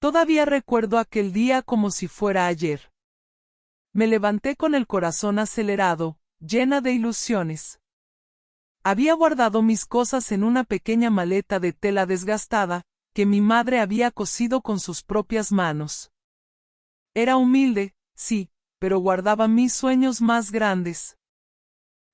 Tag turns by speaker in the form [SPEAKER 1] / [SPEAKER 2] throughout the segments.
[SPEAKER 1] Todavía recuerdo aquel día como si fuera ayer. Me levanté con el corazón acelerado, llena de ilusiones. Había guardado mis cosas en una pequeña maleta de tela desgastada, que mi madre había cosido con sus propias manos. Era humilde, sí, pero guardaba mis sueños más grandes.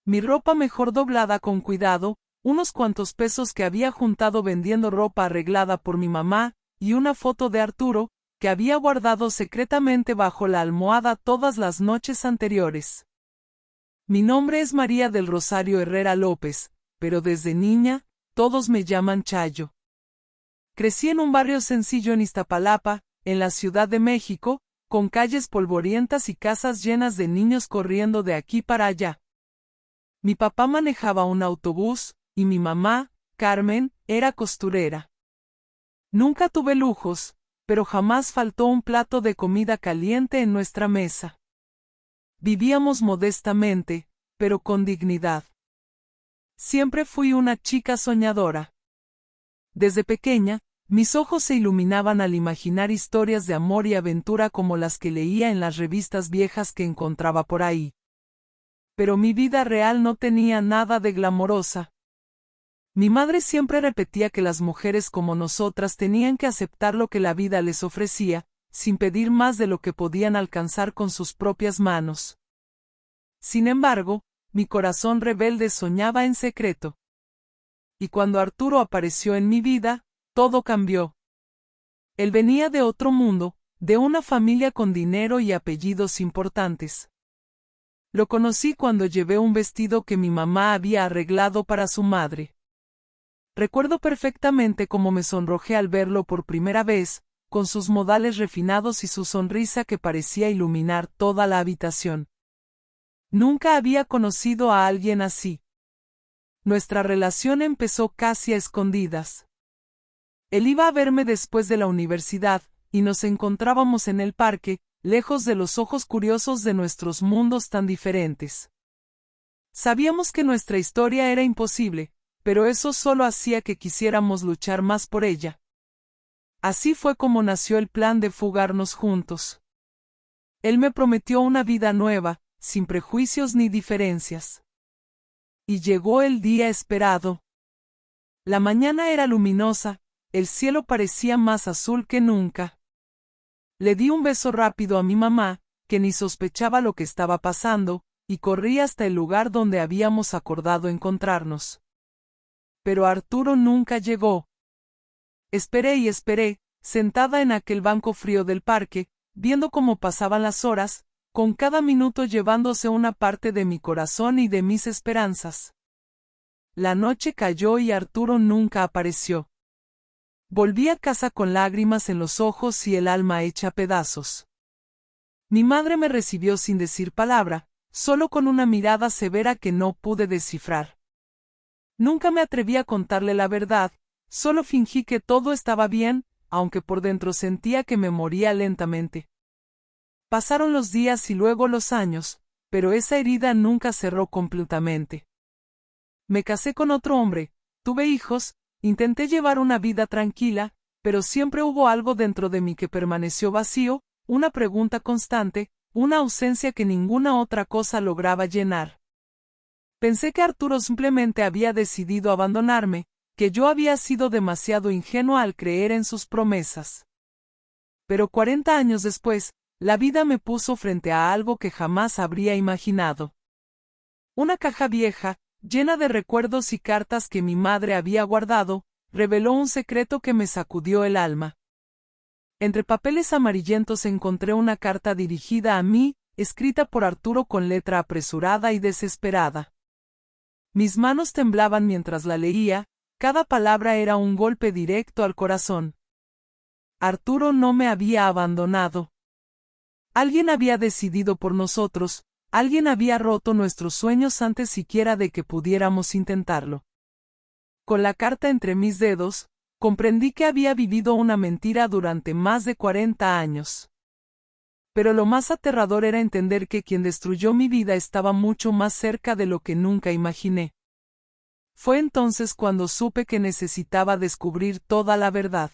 [SPEAKER 1] Mi ropa mejor doblada con cuidado, unos cuantos pesos que había juntado vendiendo ropa arreglada por mi mamá, y una foto de Arturo, que había guardado secretamente bajo la almohada todas las noches anteriores. Mi nombre es María del Rosario Herrera López, pero desde niña, todos me llaman Chayo. Crecí en un barrio sencillo en Iztapalapa, en la Ciudad de México, con calles polvorientas y casas llenas de niños corriendo de aquí para allá. Mi papá manejaba un autobús, y mi mamá, Carmen, era costurera. Nunca tuve lujos, pero jamás faltó un plato de comida caliente en nuestra mesa. Vivíamos modestamente, pero con dignidad. Siempre fui una chica soñadora. Desde pequeña, mis ojos se iluminaban al imaginar historias de amor y aventura como las que leía en las revistas viejas que encontraba por ahí. Pero mi vida real no tenía nada de glamorosa. Mi madre siempre repetía que las mujeres como nosotras tenían que aceptar lo que la vida les ofrecía, sin pedir más de lo que podían alcanzar con sus propias manos. Sin embargo, mi corazón rebelde soñaba en secreto. Y cuando Arturo apareció en mi vida, todo cambió. Él venía de otro mundo, de una familia con dinero y apellidos importantes. Lo conocí cuando llevé un vestido que mi mamá había arreglado para su madre. Recuerdo perfectamente cómo me sonrojé al verlo por primera vez, con sus modales refinados y su sonrisa que parecía iluminar toda la habitación. Nunca había conocido a alguien así. Nuestra relación empezó casi a escondidas. Él iba a verme después de la universidad, y nos encontrábamos en el parque, lejos de los ojos curiosos de nuestros mundos tan diferentes. Sabíamos que nuestra historia era imposible, pero eso solo hacía que quisiéramos luchar más por ella. Así fue como nació el plan de fugarnos juntos. Él me prometió una vida nueva, sin prejuicios ni diferencias. Y llegó el día esperado. La mañana era luminosa, el cielo parecía más azul que nunca. Le di un beso rápido a mi mamá, que ni sospechaba lo que estaba pasando, y corrí hasta el lugar donde habíamos acordado encontrarnos. Pero Arturo nunca llegó. Esperé y esperé, sentada en aquel banco frío del parque, viendo cómo pasaban las horas, con cada minuto llevándose una parte de mi corazón y de mis esperanzas. La noche cayó y Arturo nunca apareció. Volví a casa con lágrimas en los ojos y el alma hecha pedazos. Mi madre me recibió sin decir palabra, solo con una mirada severa que no pude descifrar. Nunca me atreví a contarle la verdad, solo fingí que todo estaba bien, aunque por dentro sentía que me moría lentamente. Pasaron los días y luego los años, pero esa herida nunca cerró completamente. Me casé con otro hombre, tuve hijos, intenté llevar una vida tranquila, pero siempre hubo algo dentro de mí que permaneció vacío, una pregunta constante, una ausencia que ninguna otra cosa lograba llenar. Pensé que Arturo simplemente había decidido abandonarme, que yo había sido demasiado ingenua al creer en sus promesas. Pero 40 años después, la vida me puso frente a algo que jamás habría imaginado. Una caja vieja, llena de recuerdos y cartas que mi madre había guardado, reveló un secreto que me sacudió el alma. Entre papeles amarillentos encontré una carta dirigida a mí, escrita por Arturo con letra apresurada y desesperada. Mis manos temblaban mientras la leía, cada palabra era un golpe directo al corazón. Arturo no me había abandonado. Alguien había decidido por nosotros, alguien había roto nuestros sueños antes siquiera de que pudiéramos intentarlo. Con la carta entre mis dedos, comprendí que había vivido una mentira durante más de 40 años. Pero lo más aterrador era entender que quien destruyó mi vida estaba mucho más cerca de lo que nunca imaginé. Fue entonces cuando supe que necesitaba descubrir toda la verdad.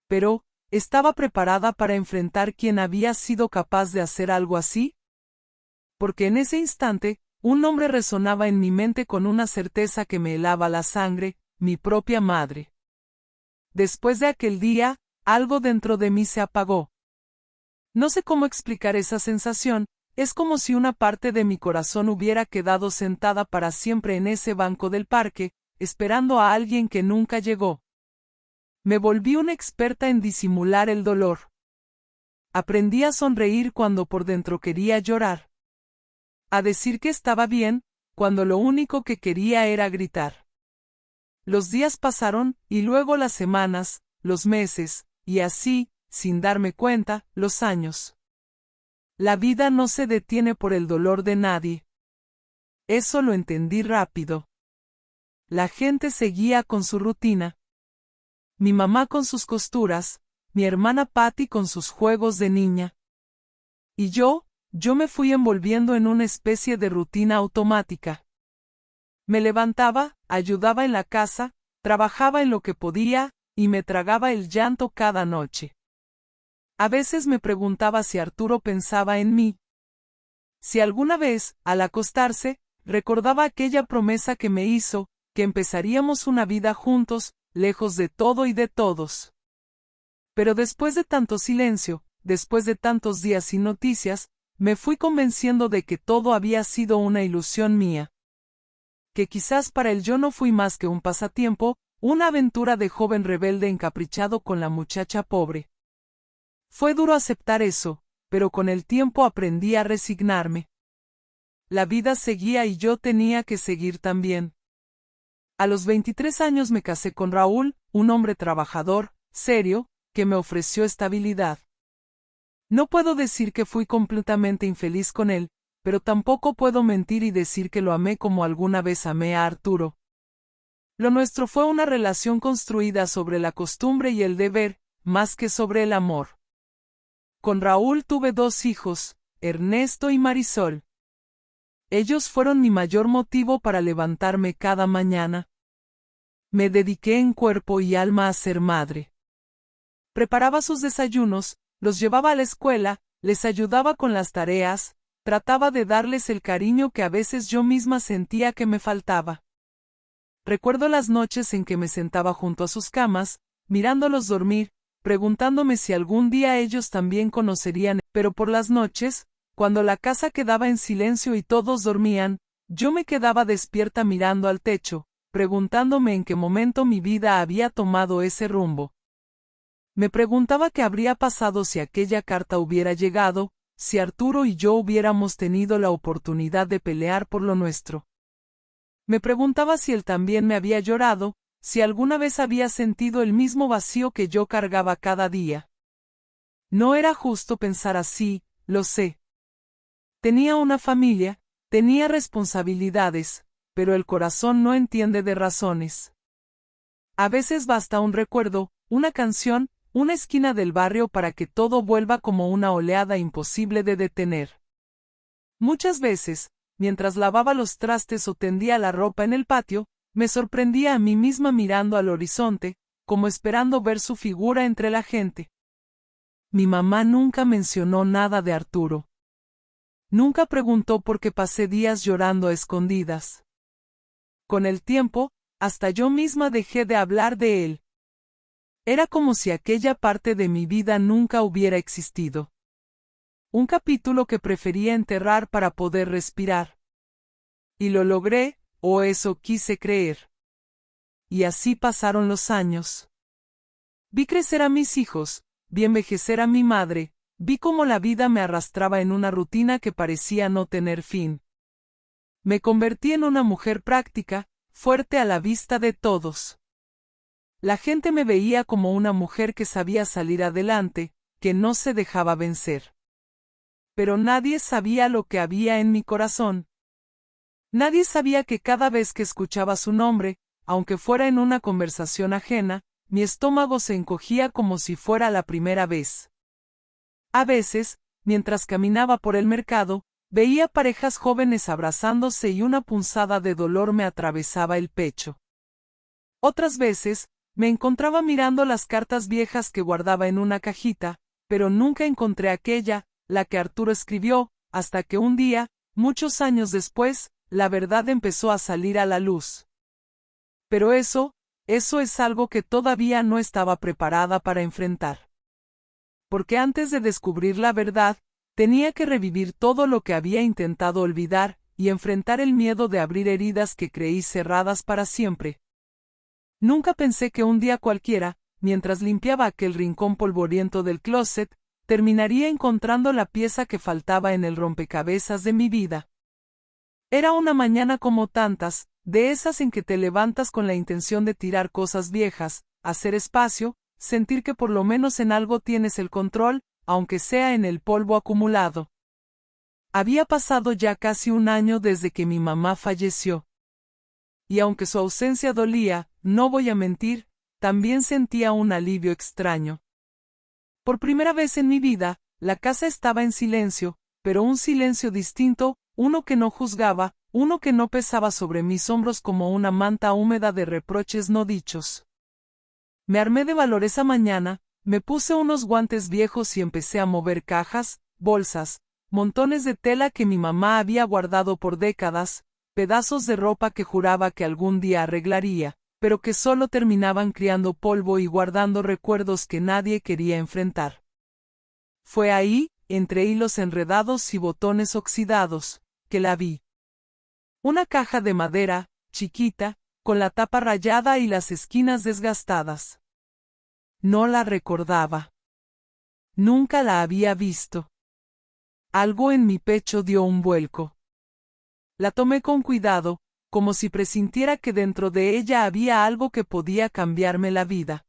[SPEAKER 1] Pero, ¿estaba preparada para enfrentar quién había sido capaz de hacer algo así? Porque en ese instante, un nombre resonaba en mi mente con una certeza que me helaba la sangre, mi propia madre. Después de aquel día, algo dentro de mí se apagó. No sé cómo explicar esa sensación, es como si una parte de mi corazón hubiera quedado sentada para siempre en ese banco del parque, esperando a alguien que nunca llegó. Me volví una experta en disimular el dolor. Aprendí a sonreír cuando por dentro quería llorar. A decir que estaba bien, cuando lo único que quería era gritar. Los días pasaron, y luego las semanas, los meses, y así, sin darme cuenta, los años. La vida no se detiene por el dolor de nadie. Eso lo entendí rápido. La gente seguía con su rutina. Mi mamá con sus costuras, mi hermana Patty con sus juegos de niña. Y yo me fui envolviendo en una especie de rutina automática. Me levantaba, ayudaba en la casa, trabajaba en lo que podía, y me tragaba el llanto cada noche. A veces me preguntaba si Arturo pensaba en mí. Si alguna vez, al acostarse, recordaba aquella promesa que me hizo, que empezaríamos una vida juntos, lejos de todo y de todos. Pero después de tanto silencio, después de tantos días sin noticias, me fui convenciendo de que todo había sido una ilusión mía. Que quizás para él yo no fui más que un pasatiempo, una aventura de joven rebelde encaprichado con la muchacha pobre. Fue duro aceptar eso, pero con el tiempo aprendí a resignarme. La vida seguía y yo tenía que seguir también. A los 23 años me casé con Raúl, un hombre trabajador, serio, que me ofreció estabilidad. No puedo decir que fui completamente infeliz con él, pero tampoco puedo mentir y decir que lo amé como alguna vez amé a Arturo. Lo nuestro fue una relación construida sobre la costumbre y el deber, más que sobre el amor. Con Raúl tuve 2 hijos, Ernesto y Marisol. Ellos fueron mi mayor motivo para levantarme cada mañana. Me dediqué en cuerpo y alma a ser madre. Preparaba sus desayunos, los llevaba a la escuela, les ayudaba con las tareas, trataba de darles el cariño que a veces yo misma sentía que me faltaba. Recuerdo las noches en que me sentaba junto a sus camas, mirándolos dormir, preguntándome si algún día ellos también conocerían, pero por las noches, cuando la casa quedaba en silencio y todos dormían, yo me quedaba despierta mirando al techo, preguntándome en qué momento mi vida había tomado ese rumbo. Me preguntaba qué habría pasado si aquella carta hubiera llegado, si Arturo y yo hubiéramos tenido la oportunidad de pelear por lo nuestro. Me preguntaba si él también me había llorado, si alguna vez había sentido el mismo vacío que yo cargaba cada día. No era justo pensar así, lo sé. Tenía una familia, tenía responsabilidades, pero el corazón no entiende de razones. A veces basta un recuerdo, una canción, una esquina del barrio para que todo vuelva como una oleada imposible de detener. Muchas veces, mientras lavaba los trastes o tendía la ropa en el patio, me sorprendía a mí misma mirando al horizonte, como esperando ver su figura entre la gente. Mi mamá nunca mencionó nada de Arturo. Nunca preguntó por qué pasé días llorando a escondidas. Con el tiempo, hasta yo misma dejé de hablar de él. Era como si aquella parte de mi vida nunca hubiera existido. Un capítulo que prefería enterrar para poder respirar. Y lo logré, o eso quise creer. Y así pasaron los años. Vi crecer a mis hijos, vi envejecer a mi madre, vi cómo la vida me arrastraba en una rutina que parecía no tener fin. Me convertí en una mujer práctica, fuerte a la vista de todos. La gente me veía como una mujer que sabía salir adelante, que no se dejaba vencer. Pero nadie sabía lo que había en mi corazón. Nadie sabía que cada vez que escuchaba su nombre, aunque fuera en una conversación ajena, mi estómago se encogía como si fuera la primera vez. A veces, mientras caminaba por el mercado, veía parejas jóvenes abrazándose y una punzada de dolor me atravesaba el pecho. Otras veces, Me encontraba mirando las cartas viejas que guardaba en una cajita, pero nunca encontré aquella, la que Arturo escribió, hasta que un día, muchos años después, la verdad empezó a salir a la luz. Pero eso es algo que todavía no estaba preparada para enfrentar. Porque antes de descubrir la verdad, tenía que revivir todo lo que había intentado olvidar, y enfrentar el miedo de abrir heridas que creí cerradas para siempre. Nunca pensé que un día cualquiera, mientras limpiaba aquel rincón polvoriento del closet, terminaría encontrando la pieza que faltaba en el rompecabezas de mi vida. Era una mañana como tantas, de esas en que te levantas con la intención de tirar cosas viejas, hacer espacio, sentir que por lo menos en algo tienes el control, aunque sea en el polvo acumulado. Había pasado ya casi un año desde que mi mamá falleció. Y aunque su ausencia dolía, no voy a mentir, también sentía un alivio extraño. Por primera vez en mi vida, la casa estaba en silencio, pero un silencio distinto, uno que no juzgaba, uno que no pesaba sobre mis hombros como una manta húmeda de reproches no dichos. Me armé de valor esa mañana, me puse unos guantes viejos y empecé a mover cajas, bolsas, montones de tela que mi mamá había guardado por décadas, pedazos de ropa que juraba que algún día arreglaría, pero que solo terminaban criando polvo y guardando recuerdos que nadie quería enfrentar. Fue ahí, entre hilos enredados y botones oxidados, que la vi. Una caja de madera, chiquita, con la tapa rayada y las esquinas desgastadas. No la recordaba. Nunca la había visto. Algo en mi pecho dio un vuelco. La tomé con cuidado, como si presintiera que dentro de ella había algo que podía cambiarme la vida.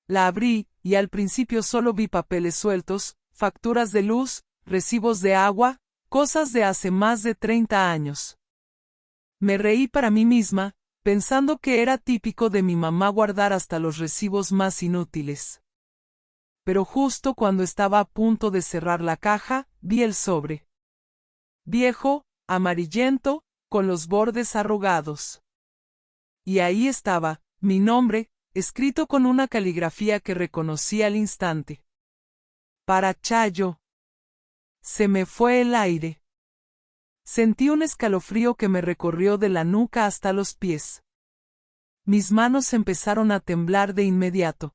[SPEAKER 1] La abrí, y al principio solo vi papeles sueltos, facturas de luz, recibos de agua, cosas de hace más de 30 años. Me reí para mí misma, pensando que era típico de mi mamá guardar hasta los recibos más inútiles. Pero justo cuando estaba a punto de cerrar la caja, vi el sobre. Viejo, amarillento, con los bordes arrugados. Y ahí estaba, mi nombre, escrito con una caligrafía que reconocí al instante. Para Chayo. Se me fue el aire. Sentí un escalofrío que me recorrió de la nuca hasta los pies. Mis manos empezaron a temblar de inmediato.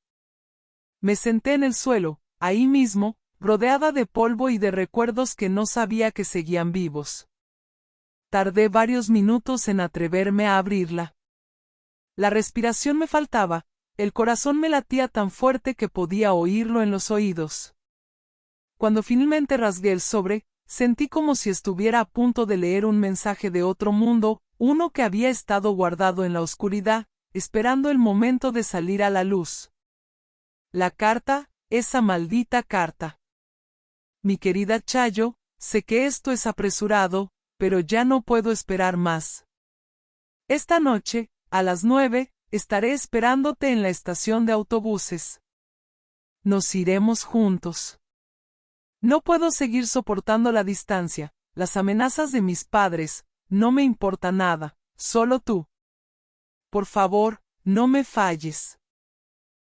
[SPEAKER 1] Me senté en el suelo, ahí mismo, rodeada de polvo y de recuerdos que no sabía que seguían vivos. Tardé varios minutos en atreverme a abrirla. La respiración me faltaba, el corazón me latía tan fuerte que podía oírlo en los oídos. Cuando finalmente rasgué el sobre, sentí como si estuviera a punto de leer un mensaje de otro mundo, uno que había estado guardado en la oscuridad, esperando el momento de salir a la luz. La carta, esa maldita carta. Mi querida Chayo, sé que esto es apresurado, pero ya no puedo esperar más. Esta noche, a las 9, estaré esperándote en la estación de autobuses. Nos iremos juntos. No puedo seguir soportando la distancia, las amenazas de mis padres, no me importa nada, solo tú. Por favor, no me falles.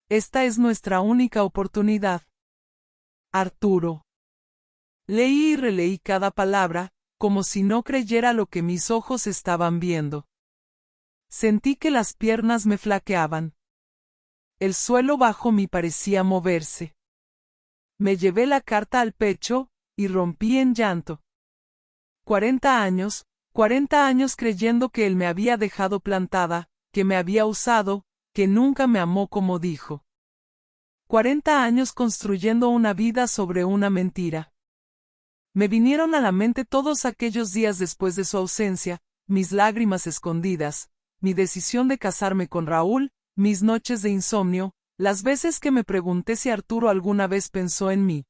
[SPEAKER 1] Esta es nuestra única oportunidad. Arturo. Leí y releí cada palabra, como si no creyera lo que mis ojos estaban viendo. Sentí que las piernas me flaqueaban. El suelo bajo mí parecía moverse. Me llevé la carta al pecho, y rompí en llanto. 40 años creyendo que él me había dejado plantada, que me había usado, que nunca me amó como dijo. 40 años construyendo una vida sobre una mentira. Me vinieron a la mente todos aquellos días después de su ausencia, mis lágrimas escondidas, mi decisión de casarme con Raúl, mis noches de insomnio, las veces que me pregunté si Arturo alguna vez pensó en mí.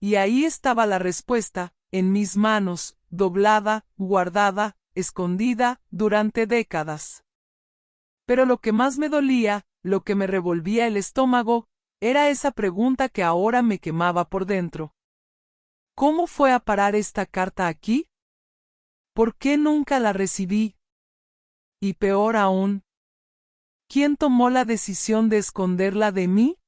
[SPEAKER 1] Y ahí estaba la respuesta, en mis manos, doblada, guardada, escondida, durante décadas. Pero lo que más me dolía, lo que me revolvía el estómago, era esa pregunta que ahora me quemaba por dentro. ¿Cómo fue a parar esta carta aquí? ¿Por qué nunca la recibí? Y peor aún, ¿Quién tomó la decisión de esconderla de mí?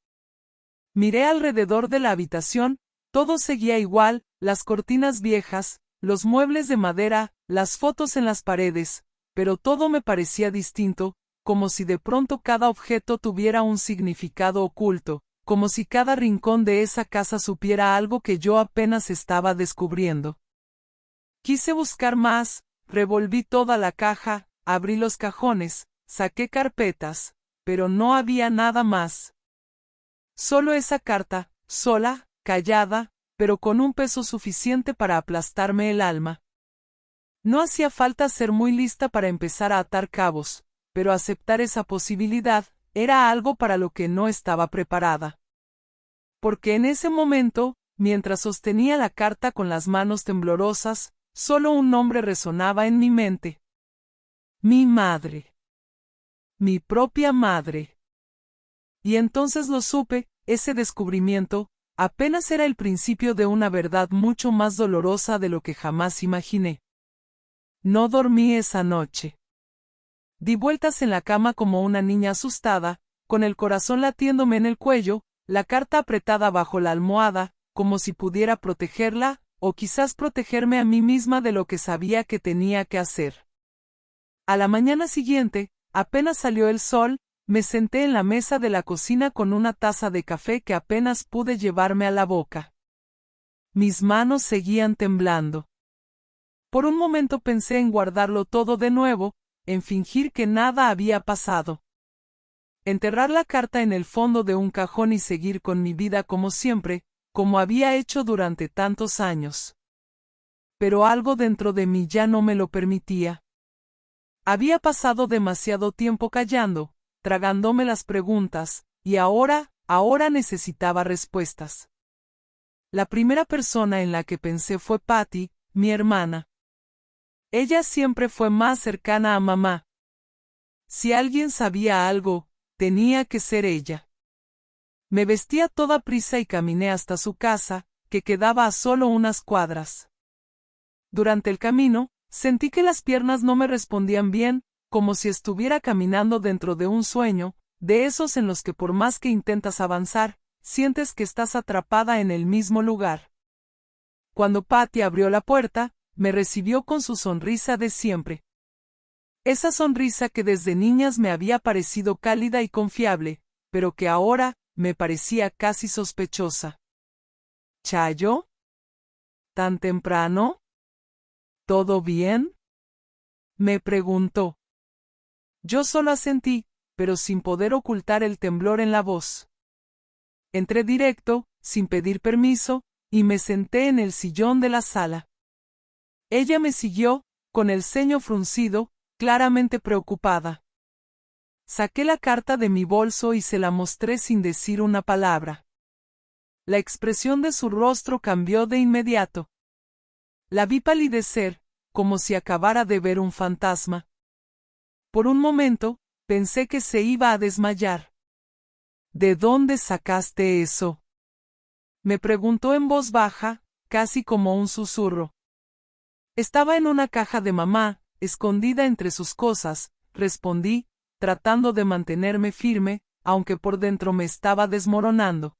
[SPEAKER 1] Miré alrededor de la habitación, todo seguía igual, las cortinas viejas, los muebles de madera, las fotos en las paredes, pero todo me parecía distinto, como si de pronto cada objeto tuviera un significado oculto, como si cada rincón de esa casa supiera algo que yo apenas estaba descubriendo. Quise buscar más, revolví toda la caja, abrí los cajones, saqué carpetas, pero no había nada más. Solo esa carta, sola, callada, pero con un peso suficiente para aplastarme el alma. No hacía falta ser muy lista para empezar a atar cabos, pero aceptar esa posibilidad era algo para lo que no estaba preparada. Porque en ese momento, mientras sostenía la carta con las manos temblorosas, solo un nombre resonaba en mi mente. Mi madre. Mi propia madre. Y entonces lo supe, ese descubrimiento, apenas era el principio de una verdad mucho más dolorosa de lo que jamás imaginé. No dormí esa noche. Di vueltas en la cama como una niña asustada, con el corazón latiéndome en el cuello, la carta apretada bajo la almohada, como si pudiera protegerla, o quizás protegerme a mí misma de lo que sabía que tenía que hacer. A la mañana siguiente, apenas salió el sol, me senté en la mesa de la cocina con una taza de café que apenas pude llevarme a la boca. Mis manos seguían temblando. Por un momento pensé en guardarlo todo de nuevo, en fingir que nada había pasado. Enterrar la carta en el fondo de un cajón y seguir con mi vida como siempre, como había hecho durante tantos años. Pero algo dentro de mí ya no me lo permitía. Había pasado demasiado tiempo callando, tragándome las preguntas, y ahora necesitaba respuestas. La primera persona en la que pensé fue Patty, mi hermana. Ella siempre fue más cercana a mamá. Si alguien sabía algo, tenía que ser ella. Me vestí a toda prisa y caminé hasta su casa, que quedaba a solo unas cuadras. Durante el camino, sentí que las piernas no me respondían bien, como si estuviera caminando dentro de un sueño, de esos en los que por más que intentas avanzar, sientes que estás atrapada en el mismo lugar. Cuando Patty abrió la puerta, me recibió con su sonrisa de siempre. Esa sonrisa que desde niñas me había parecido cálida y confiable, pero que ahora me parecía casi sospechosa. ¿Chayo? ¿Tan temprano? ¿Todo bien? Me preguntó. Yo solo asentí, pero sin poder ocultar el temblor en la voz. Entré directo, sin pedir permiso, y me senté en el sillón de la sala. Ella me siguió, con el ceño fruncido, claramente preocupada. Saqué la carta de mi bolso y se la mostré sin decir una palabra. La expresión de su rostro cambió de inmediato. La vi palidecer, como si acabara de ver un fantasma. Por un momento, pensé que se iba a desmayar. ¿De dónde sacaste eso? Me preguntó en voz baja, casi como un susurro. Estaba en una caja de mamá, escondida entre sus cosas, respondí, tratando de mantenerme firme, aunque por dentro me estaba desmoronando.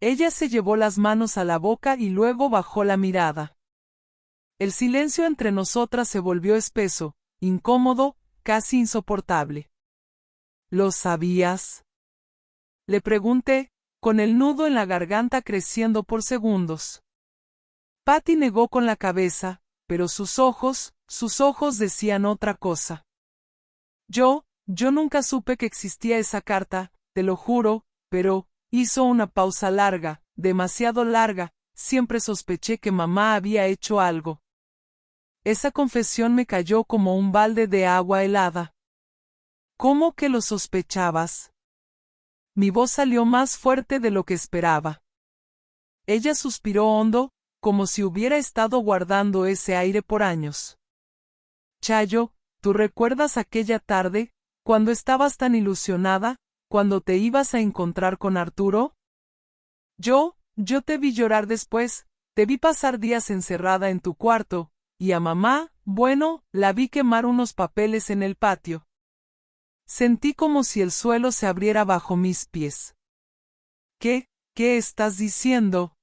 [SPEAKER 1] Ella se llevó las manos a la boca y luego bajó la mirada. El silencio entre nosotras se volvió espeso, incómodo, casi insoportable. ¿Lo sabías? Le pregunté, con el nudo en la garganta creciendo por segundos. Patty negó con la cabeza, pero sus ojos decían otra cosa. Yo nunca supe que existía esa carta, te lo juro, pero, hizo una pausa larga, demasiado larga, siempre sospeché que mamá había hecho algo. Esa confesión me cayó como un balde de agua helada. ¿Cómo que lo sospechabas? Mi voz salió más fuerte de lo que esperaba. Ella suspiró hondo, como si hubiera estado guardando ese aire por años. Chayo, ¿tú recuerdas aquella tarde, cuando estabas tan ilusionada, cuando te ibas a encontrar con Arturo? Yo te vi llorar después, te vi pasar días encerrada en tu cuarto, y a mamá, bueno, la vi quemar unos papeles en el patio. Sentí como si el suelo se abriera bajo mis pies. ¿Qué estás diciendo?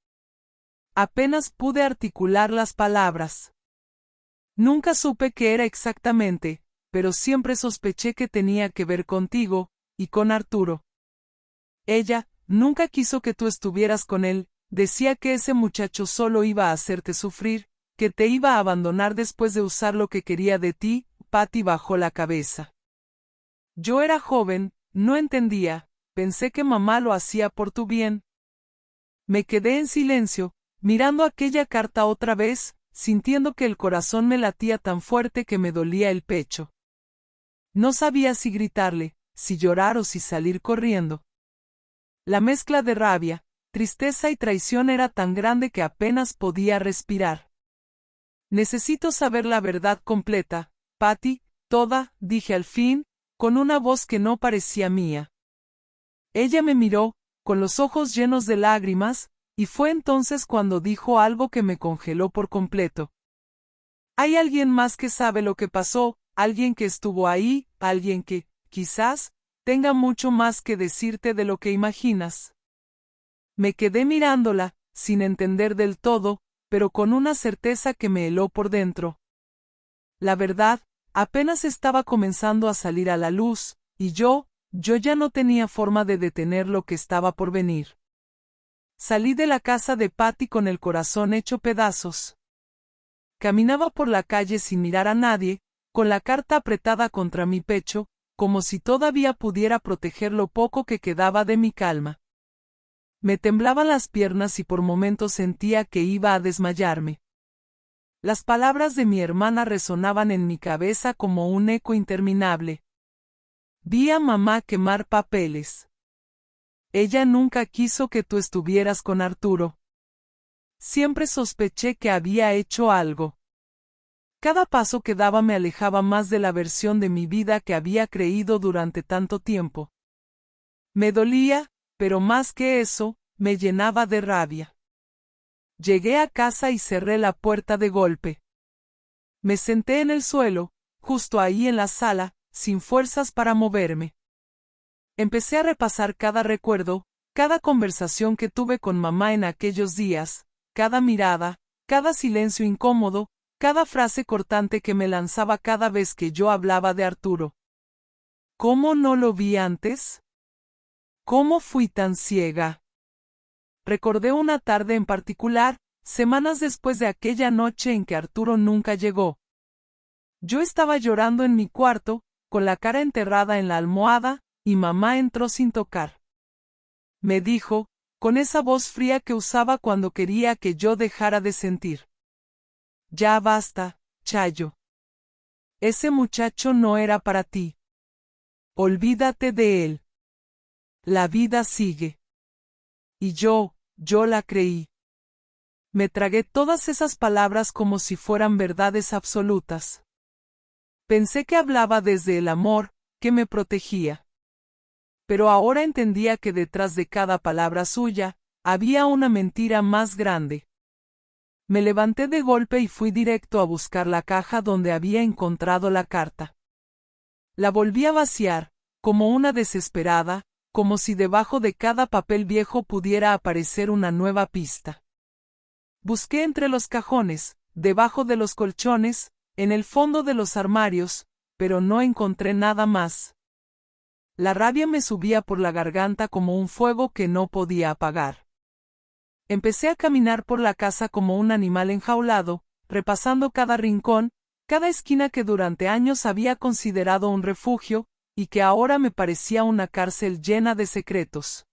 [SPEAKER 1] Apenas pude articular las palabras. Nunca supe qué era exactamente, pero siempre sospeché que tenía que ver contigo, y con Arturo. Ella nunca quiso que tú estuvieras con él, decía que ese muchacho solo iba a hacerte sufrir, que te iba a abandonar después de usar lo que quería de ti. Patty bajó la cabeza. Yo era joven, no entendía, pensé que mamá lo hacía por tu bien. Me quedé en silencio, mirando aquella carta otra vez, sintiendo que el corazón me latía tan fuerte que me dolía el pecho. No sabía si gritarle, si llorar o si salir corriendo. La mezcla de rabia, tristeza y traición era tan grande que apenas podía respirar. Necesito saber la verdad completa, Patty, toda, dije al fin, con una voz que no parecía mía. Ella me miró, con los ojos llenos de lágrimas, y fue entonces cuando dijo algo que me congeló por completo. Hay alguien más que sabe lo que pasó, alguien que estuvo ahí, alguien que, quizás, tenga mucho más que decirte de lo que imaginas. Me quedé mirándola, sin entender del todo, pero con una certeza que me heló por dentro. La verdad, apenas estaba comenzando a salir a la luz, y yo ya no tenía forma de detener lo que estaba por venir. Salí de la casa de Patty con el corazón hecho pedazos. Caminaba por la calle sin mirar a nadie, con la carta apretada contra mi pecho, como si todavía pudiera proteger lo poco que quedaba de mi calma. Me temblaban las piernas y por momentos sentía que iba a desmayarme. Las palabras de mi hermana resonaban en mi cabeza como un eco interminable. Vi a mamá quemar papeles. Ella nunca quiso que tú estuvieras con Arturo. Siempre sospeché que había hecho algo. Cada paso que daba me alejaba más de la versión de mi vida que había creído durante tanto tiempo. Me dolía, pero más que eso, me llenaba de rabia. Llegué a casa y cerré la puerta de golpe. Me senté en el suelo, justo ahí en la sala, sin fuerzas para moverme. Empecé a repasar cada recuerdo, cada conversación que tuve con mamá en aquellos días, cada mirada, cada silencio incómodo, cada frase cortante que me lanzaba cada vez que yo hablaba de Arturo. ¿Cómo no lo vi antes? ¿Cómo fui tan ciega? Recordé una tarde en particular, semanas después de aquella noche en que Arturo nunca llegó. Yo estaba llorando en mi cuarto, con la cara enterrada en la almohada, y mamá entró sin tocar. Me dijo, con esa voz fría que usaba cuando quería que yo dejara de sentir. Ya basta, Chayo. Ese muchacho no era para ti. Olvídate de él. La vida sigue. Y yo la creí. Me tragué todas esas palabras como si fueran verdades absolutas. Pensé que hablaba desde el amor, que me protegía. Pero ahora entendía que detrás de cada palabra suya, había una mentira más grande. Me levanté de golpe y fui directo a buscar la caja donde había encontrado la carta. La volví a vaciar, como una desesperada, como si debajo de cada papel viejo pudiera aparecer una nueva pista. Busqué entre los cajones, debajo de los colchones, en el fondo de los armarios, pero no encontré nada más. La rabia me subía por la garganta como un fuego que no podía apagar. Empecé a caminar por la casa como un animal enjaulado, repasando cada rincón, cada esquina que durante años había considerado un refugio, y que ahora me parecía una cárcel llena de secretos.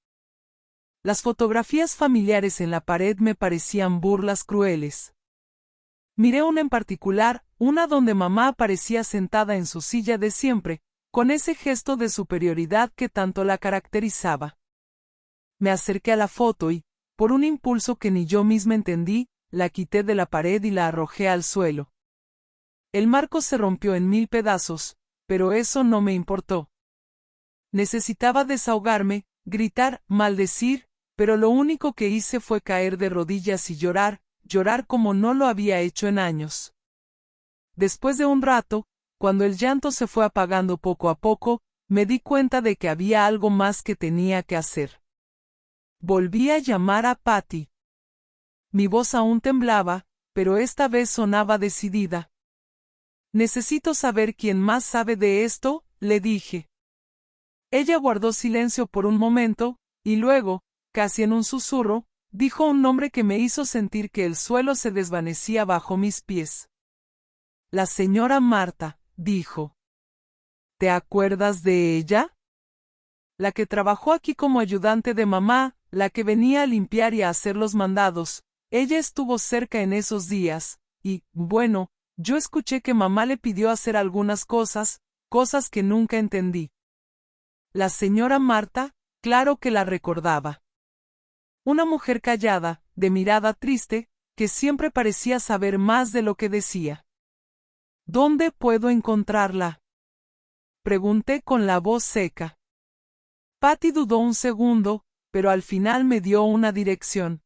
[SPEAKER 1] Las fotografías familiares en la pared me parecían burlas crueles. Miré una en particular, una donde mamá aparecía sentada en su silla de siempre, con ese gesto de superioridad que tanto la caracterizaba. Me acerqué a la foto y, por un impulso que ni yo misma entendí, la quité de la pared y la arrojé al suelo. El marco se rompió en 1000 pedazos, pero eso no me importó. Necesitaba desahogarme, gritar, maldecir, pero lo único que hice fue caer de rodillas y llorar como no lo había hecho en años. Después de un rato, cuando el llanto se fue apagando poco a poco, me di cuenta de que había algo más que tenía que hacer. Volví a llamar a Patty. Mi voz aún temblaba, pero esta vez sonaba decidida. Necesito saber quién más sabe de esto, le dije. Ella guardó silencio por un momento, y luego, casi en un susurro, dijo un nombre que me hizo sentir que el suelo se desvanecía bajo mis pies. La señora Marta, dijo. ¿Te acuerdas de ella? La que trabajó aquí como ayudante de mamá, la que venía a limpiar y a hacer los mandados. Ella estuvo cerca en esos días, y, bueno, yo escuché que mamá le pidió hacer algunas cosas que nunca entendí. La señora Marta, claro que la recordaba. Una mujer callada, de mirada triste, que siempre parecía saber más de lo que decía. ¿Dónde puedo encontrarla? Pregunté con la voz seca. Patty dudó un segundo, pero al final me dio una dirección.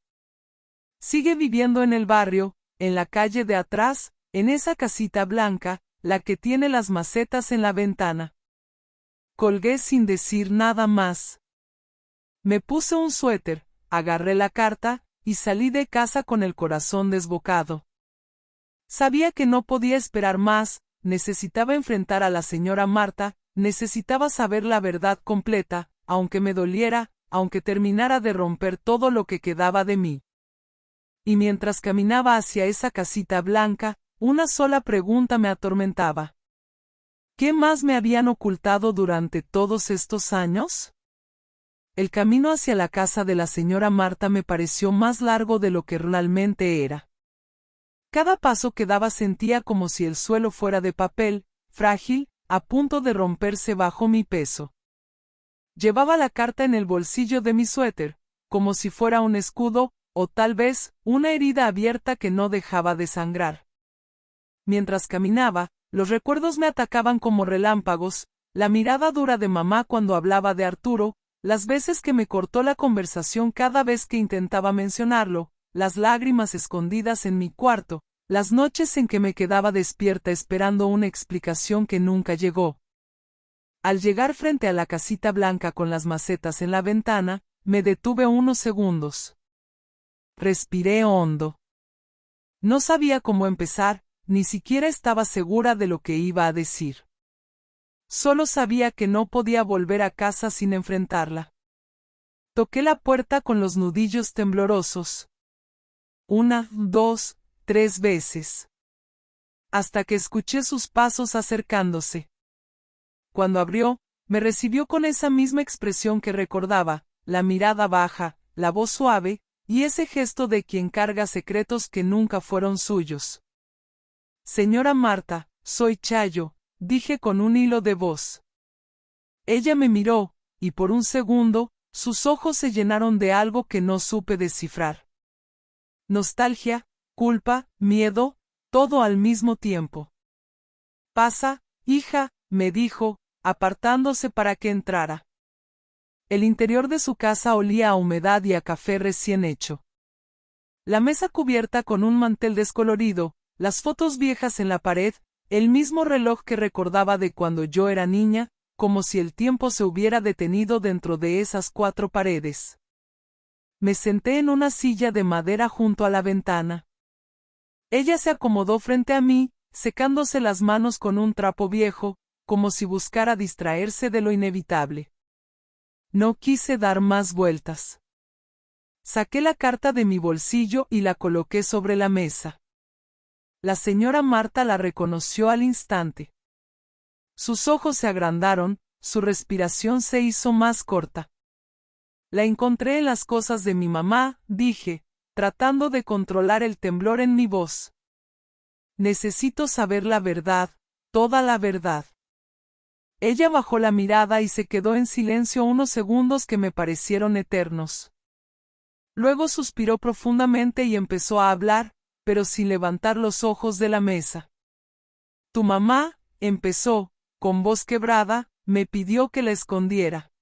[SPEAKER 1] Sigue viviendo en el barrio, en la calle de atrás, en esa casita blanca, la que tiene las macetas en la ventana. Colgué sin decir nada más. Me puse un suéter, agarré la carta, y salí de casa con el corazón desbocado. Sabía que no podía esperar más, necesitaba enfrentar a la señora Marta, necesitaba saber la verdad completa, aunque me doliera, aunque terminara de romper todo lo que quedaba de mí. Y mientras caminaba hacia esa casita blanca, una sola pregunta me atormentaba. ¿Qué más me habían ocultado durante todos estos años? El camino hacia la casa de la señora Marta me pareció más largo de lo que realmente era. Cada paso que daba sentía como si el suelo fuera de papel, frágil, a punto de romperse bajo mi peso. Llevaba la carta en el bolsillo de mi suéter, como si fuera un escudo, o tal vez, una herida abierta que no dejaba de sangrar. Mientras caminaba, los recuerdos me atacaban como relámpagos, la mirada dura de mamá cuando hablaba de Arturo, las veces que me cortó la conversación cada vez que intentaba mencionarlo, las lágrimas escondidas en mi cuarto, las noches en que me quedaba despierta esperando una explicación que nunca llegó. Al llegar frente a la casita blanca con las macetas en la ventana, me detuve unos segundos. Respiré hondo. No sabía cómo empezar, ni siquiera estaba segura de lo que iba a decir. Solo sabía que no podía volver a casa sin enfrentarla. Toqué la puerta con los nudillos temblorosos. 1, 2, 3 veces. Hasta que escuché sus pasos acercándose. Cuando abrió, me recibió con esa misma expresión que recordaba, la mirada baja, la voz suave, y ese gesto de quien carga secretos que nunca fueron suyos. Señora Marta, soy Chayo, dije con un hilo de voz. Ella me miró, y por un segundo, sus ojos se llenaron de algo que no supe descifrar. Nostalgia, culpa, miedo, todo al mismo tiempo. Pasa, hija, me dijo, apartándose para que entrara. El interior de su casa olía a humedad y a café recién hecho. La mesa cubierta con un mantel descolorido, las fotos viejas en la pared, el mismo reloj que recordaba de cuando yo era niña, como si el tiempo se hubiera detenido dentro de esas 4 paredes. Me senté en una silla de madera junto a la ventana. Ella se acomodó frente a mí, secándose las manos con un trapo viejo, como si buscara distraerse de lo inevitable. No quise dar más vueltas. Saqué la carta de mi bolsillo y la coloqué sobre la mesa. La señora Marta la reconoció al instante. Sus ojos se agrandaron, su respiración se hizo más corta. La encontré en las cosas de mi mamá, dije, tratando de controlar el temblor en mi voz. Necesito saber la verdad, toda la verdad. Ella bajó la mirada y se quedó en silencio unos segundos que me parecieron eternos. Luego suspiró profundamente y empezó a hablar, pero sin levantar los ojos de la mesa. Tu mamá, empezó, con voz quebrada, me pidió que la escondiera.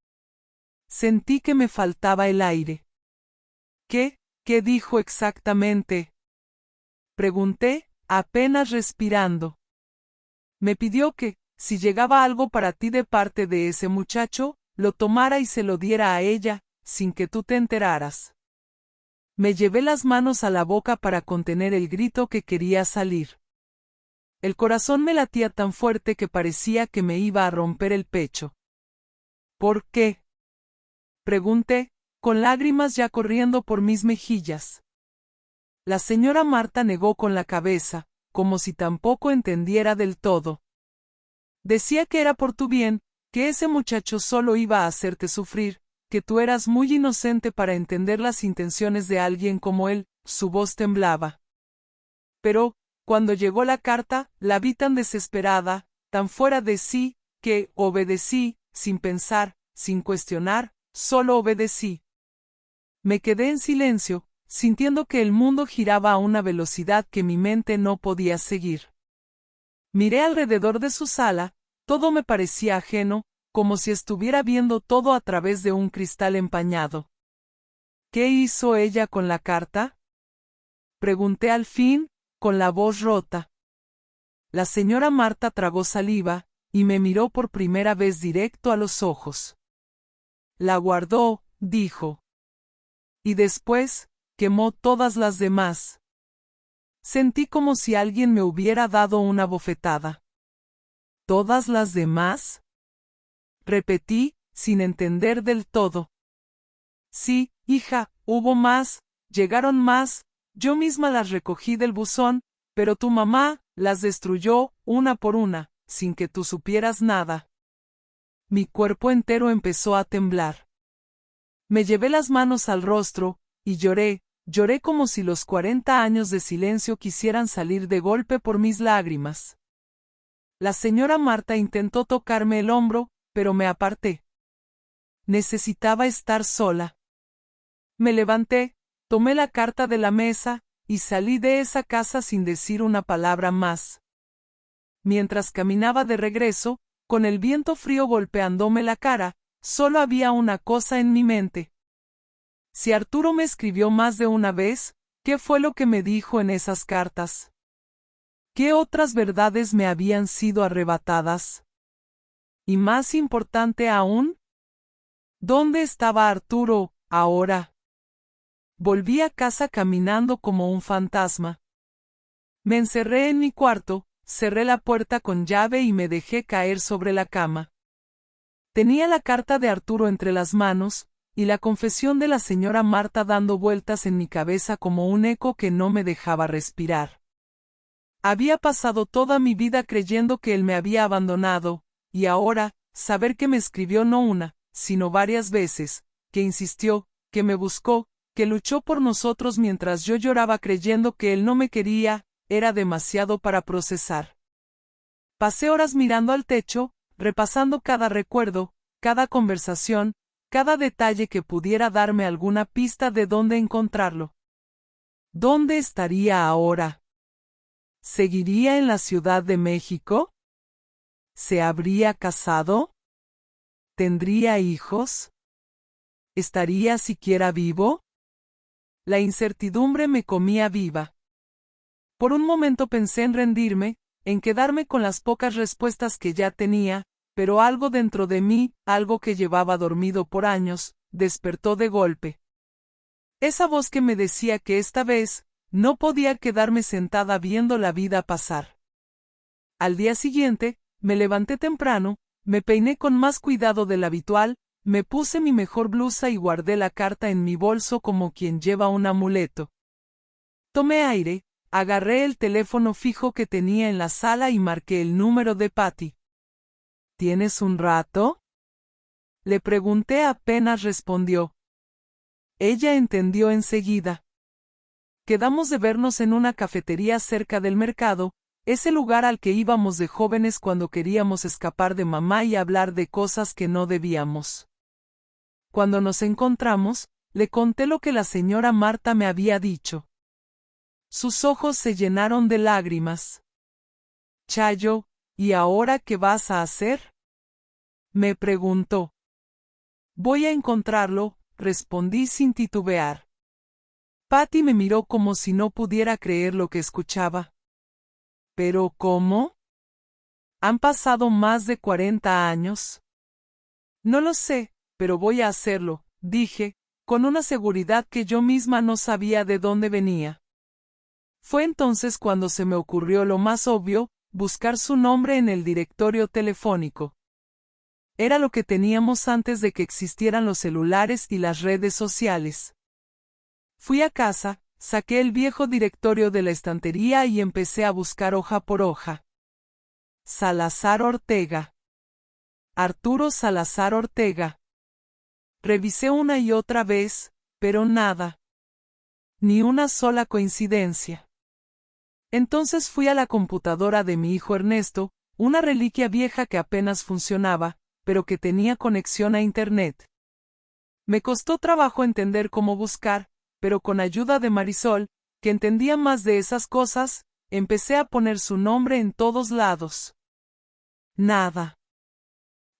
[SPEAKER 1] Sentí que me faltaba el aire. ¿Qué dijo exactamente? Pregunté, apenas respirando. Me pidió que si llegaba algo para ti de parte de ese muchacho, lo tomara y se lo diera a ella, sin que tú te enteraras. Me llevé las manos a la boca para contener el grito que quería salir. El corazón me latía tan fuerte que parecía que me iba a romper el pecho. ¿Por qué?, pregunté, con lágrimas ya corriendo por mis mejillas. La señora Marta negó con la cabeza, como si tampoco entendiera del todo. Decía que era por tu bien, que ese muchacho solo iba a hacerte sufrir, que tú eras muy inocente para entender las intenciones de alguien como él. Su voz temblaba. Pero, cuando llegó la carta, la vi tan desesperada, tan fuera de sí, que obedecí, sin pensar, sin cuestionar, solo obedecí. Me quedé en silencio, sintiendo que el mundo giraba a una velocidad que mi mente no podía seguir. Miré alrededor de su sala, todo me parecía ajeno, como si estuviera viendo todo a través de un cristal empañado. ¿Qué hizo ella con la carta?, pregunté al fin, con la voz rota. La señora Marta tragó saliva, y me miró por primera vez directo a los ojos. La guardó, dijo. Y después, quemó todas las demás. Sentí como si alguien me hubiera dado una bofetada. ¿Todas las demás?, repetí, sin entender del todo. Sí, hija, hubo más, llegaron más, yo misma las recogí del buzón, pero tu mamá las destruyó, una por una, sin que tú supieras nada. Mi cuerpo entero empezó a temblar. Me llevé las manos al rostro, y lloré como si los 40 años de silencio quisieran salir de golpe por mis lágrimas. La señora Marta intentó tocarme el hombro, pero me aparté. Necesitaba estar sola. Me levanté, tomé la carta de la mesa, y salí de esa casa sin decir una palabra más. Mientras caminaba de regreso, con el viento frío golpeándome la cara, solo había una cosa en mi mente. Si Arturo me escribió más de una vez, ¿qué fue lo que me dijo en esas cartas? ¿Qué otras verdades me habían sido arrebatadas? Y más importante aún, ¿dónde estaba Arturo ahora? Volví a casa caminando como un fantasma. Me encerré en mi cuarto, cerré la puerta con llave y me dejé caer sobre la cama. Tenía la carta de Arturo entre las manos, y la confesión de la señora Marta dando vueltas en mi cabeza como un eco que no me dejaba respirar. Había pasado toda mi vida creyendo que él me había abandonado, y ahora, saber que me escribió no una, sino varias veces, que insistió, que me buscó, que luchó por nosotros mientras yo lloraba creyendo que él no me quería, era demasiado para procesar. Pasé horas mirando al techo, repasando cada recuerdo, cada conversación, cada detalle que pudiera darme alguna pista de dónde encontrarlo. ¿Dónde estaría ahora? ¿Seguiría en la Ciudad de México? ¿Se habría casado? ¿Tendría hijos? ¿Estaría siquiera vivo? La incertidumbre me comía viva. Por un momento pensé en rendirme, en quedarme con las pocas respuestas que ya tenía, pero algo dentro de mí, algo que llevaba dormido por años, despertó de golpe. Esa voz que me decía que esta vez, no podía quedarme sentada viendo la vida pasar. Al día siguiente, me levanté temprano, me peiné con más cuidado del habitual, me puse mi mejor blusa y guardé la carta en mi bolso como quien lleva un amuleto. Tomé aire, agarré el teléfono fijo que tenía en la sala y marqué el número de Patty. ¿Tienes un rato?, le pregunté apenas respondió. Ella entendió enseguida. Quedamos de vernos en una cafetería cerca del mercado, ese lugar al que íbamos de jóvenes cuando queríamos escapar de mamá y hablar de cosas que no debíamos. Cuando nos encontramos, le conté lo que la señora Marta me había dicho. Sus ojos se llenaron de lágrimas. Chayo, ¿y ahora qué vas a hacer?, me preguntó. Voy a encontrarlo, respondí sin titubear. Patty me miró como si no pudiera creer lo que escuchaba. ¿Pero cómo? ¿Han pasado más de 40 años? No lo sé, pero voy a hacerlo, dije, con una seguridad que yo misma no sabía de dónde venía. Fue entonces cuando se me ocurrió lo más obvio, buscar su nombre en el directorio telefónico. Era lo que teníamos antes de que existieran los celulares y las redes sociales. Fui a casa, saqué el viejo directorio de la estantería y empecé a buscar hoja por hoja. Salazar Ortega. Arturo Salazar Ortega. Revisé una y otra vez, pero nada. Ni una sola coincidencia. Entonces fui a la computadora de mi hijo Ernesto, una reliquia vieja que apenas funcionaba, pero que tenía conexión a Internet. Me costó trabajo entender cómo buscar, pero con ayuda de Marisol, que entendía más de esas cosas, empecé a poner su nombre en todos lados. Nada.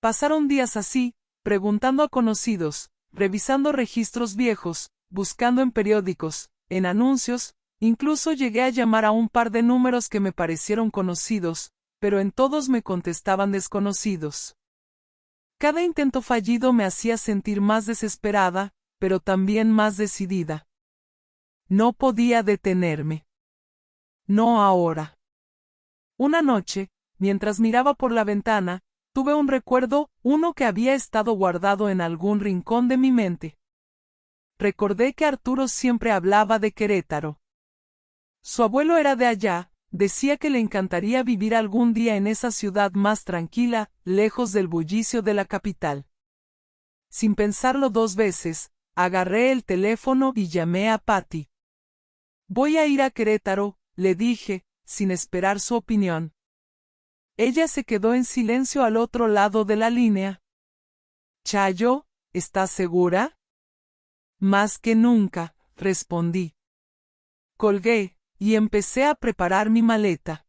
[SPEAKER 1] Pasaron días así, preguntando a conocidos, revisando registros viejos, buscando en periódicos, en anuncios, incluso llegué a llamar a un par de números que me parecieron conocidos, pero en todos me contestaban desconocidos. Cada intento fallido me hacía sentir más desesperada, pero también más decidida. No podía detenerme. No ahora. Una noche, mientras miraba por la ventana, tuve un recuerdo, uno que había estado guardado en algún rincón de mi mente. Recordé que Arturo siempre hablaba de Querétaro. Su abuelo era de allá, decía que le encantaría vivir algún día en esa ciudad más tranquila, lejos del bullicio de la capital. Sin pensarlo dos veces, agarré el teléfono y llamé a Patty. Voy a ir a Querétaro, le dije, sin esperar su opinión. Ella se quedó en silencio al otro lado de la línea. Chayo, ¿estás segura? Más que nunca, respondí. Colgué, y empecé a preparar mi maleta.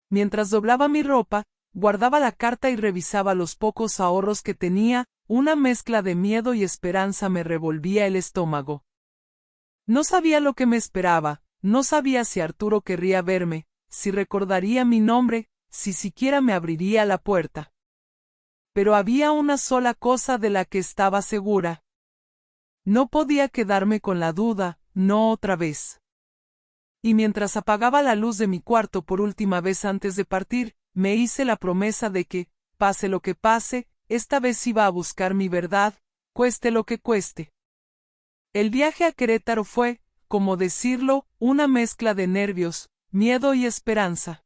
[SPEAKER 1] Mientras doblaba mi ropa, guardaba la carta y revisaba los pocos ahorros que tenía, una mezcla de miedo y esperanza me revolvía el estómago. No sabía lo que me esperaba, no sabía si Arturo querría verme, si recordaría mi nombre, si siquiera me abriría la puerta. Pero había una sola cosa de la que estaba segura. No podía quedarme con la duda, no otra vez. Y mientras apagaba la luz de mi cuarto por última vez antes de partir, me hice la promesa de que, pase lo que pase, esta vez iba a buscar mi verdad, cueste lo que cueste. El viaje a Querétaro fue, como decirlo, una mezcla de nervios, miedo y esperanza.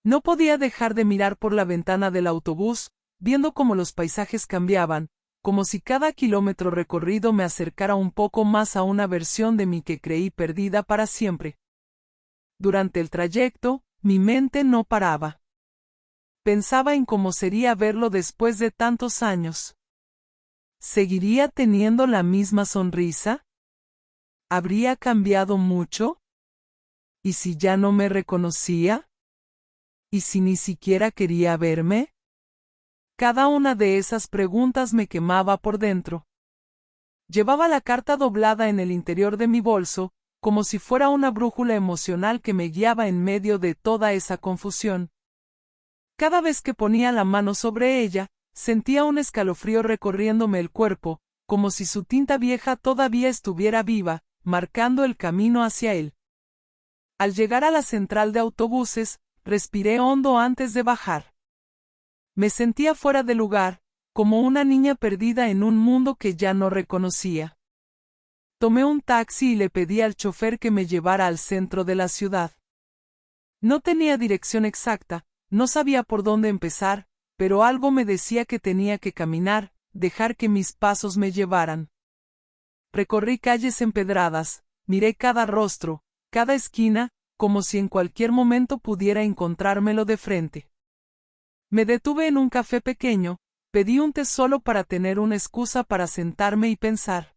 [SPEAKER 1] No podía dejar de mirar por la ventana del autobús, viendo cómo los paisajes cambiaban, como si cada kilómetro recorrido me acercara un poco más a una versión de mí que creí perdida para siempre. Durante el trayecto, mi mente no paraba. Pensaba en cómo sería verlo después de tantos años. ¿Seguiría teniendo la misma sonrisa? ¿Habría cambiado mucho? ¿Y si ya no me reconocía? ¿Y si ni siquiera quería verme? Cada una de esas preguntas me quemaba por dentro. Llevaba la carta doblada en el interior de mi bolso, como si fuera una brújula emocional que me guiaba en medio de toda esa confusión. Cada vez que ponía la mano sobre ella, sentía un escalofrío recorriéndome el cuerpo, como si su tinta vieja todavía estuviera viva, marcando el camino hacia él. Al llegar a la central de autobuses, respiré hondo antes de bajar. Me sentía fuera de lugar, como una niña perdida en un mundo que ya no reconocía. Tomé un taxi y le pedí al chofer que me llevara al centro de la ciudad. No tenía dirección exacta, no sabía por dónde empezar, pero algo me decía que tenía que caminar, dejar que mis pasos me llevaran. Recorrí calles empedradas, miré cada rostro, cada esquina, como si en cualquier momento pudiera encontrármelo de frente. Me detuve en un café pequeño, pedí un té solo para tener una excusa para sentarme y pensar.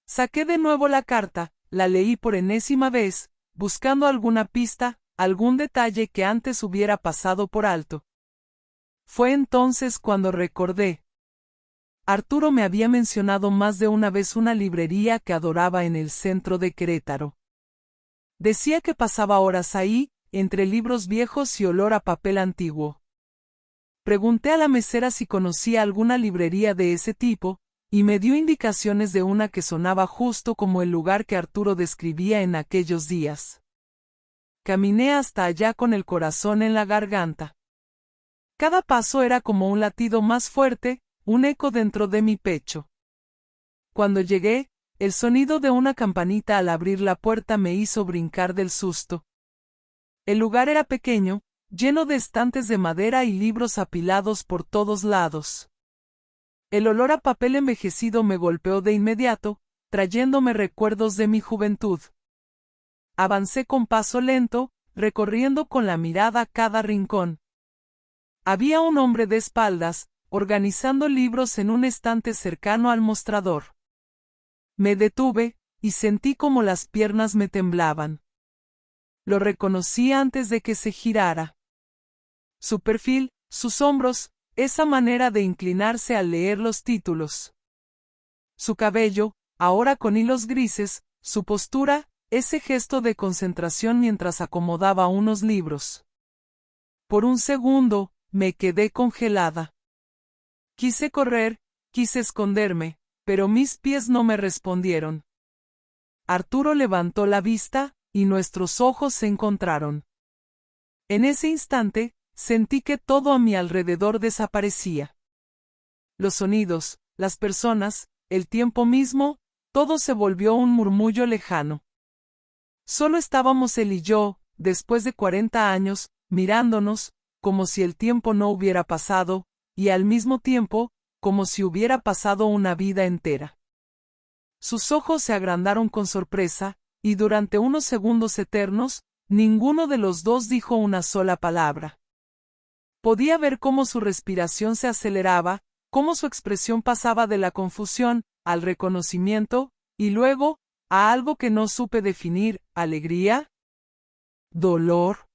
[SPEAKER 1] Saqué de nuevo la carta, la leí por enésima vez, buscando alguna pista, algún detalle que antes hubiera pasado por alto. Fue entonces cuando recordé. Arturo me había mencionado más de una vez una librería que adoraba en el centro de Querétaro. Decía que pasaba horas ahí, entre libros viejos y olor a papel antiguo. Pregunté a la mesera si conocía alguna librería de ese tipo, y me dio indicaciones de una que sonaba justo como el lugar que Arturo describía en aquellos días. Caminé hasta allá con el corazón en la garganta. Cada paso era como un latido más fuerte, un eco dentro de mi pecho. Cuando llegué, el sonido de una campanita al abrir la puerta me hizo brincar del susto. El lugar era pequeño, lleno de estantes de madera y libros apilados por todos lados. El olor a papel envejecido me golpeó de inmediato, trayéndome recuerdos de mi juventud. Avancé con paso lento, recorriendo con la mirada cada rincón. Había un hombre de espaldas, organizando libros en un estante cercano al mostrador. Me detuve, y sentí como las piernas me temblaban. Lo reconocí antes de que se girara. Su perfil, sus hombros, esa manera de inclinarse al leer los títulos. Su cabello, ahora con hilos grises, su postura, ese gesto de concentración mientras acomodaba unos libros. Por un segundo, me quedé congelada. Quise correr, quise esconderme, pero mis pies no me respondieron. Arturo levantó la vista, y nuestros ojos se encontraron. En ese instante, sentí que todo a mi alrededor desaparecía. Los sonidos, las personas, el tiempo mismo, todo se volvió un murmullo lejano. Solo estábamos él y yo, después de 40 años, mirándonos, como si el tiempo no hubiera pasado, y al mismo tiempo, como si hubiera pasado una vida entera. Sus ojos se agrandaron con sorpresa, y durante unos segundos eternos, ninguno de los dos dijo una sola palabra. Podía ver cómo su respiración se aceleraba, cómo su expresión pasaba de la confusión, al reconocimiento, y luego, a algo que no supe definir, alegría, dolor,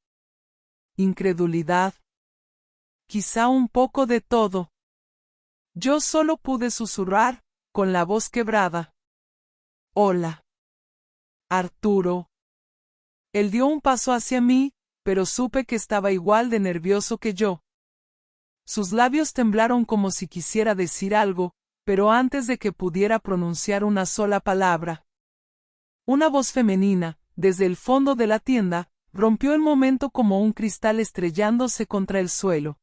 [SPEAKER 1] incredulidad, quizá un poco de todo. Yo solo pude susurrar, con la voz quebrada. Hola. Arturo. Él dio un paso hacia mí, pero supe que estaba igual de nervioso que yo. Sus labios temblaron como si quisiera decir algo, pero antes de que pudiera pronunciar una sola palabra. Una voz femenina, desde el fondo de la tienda, rompió el momento como un cristal estrellándose contra el suelo.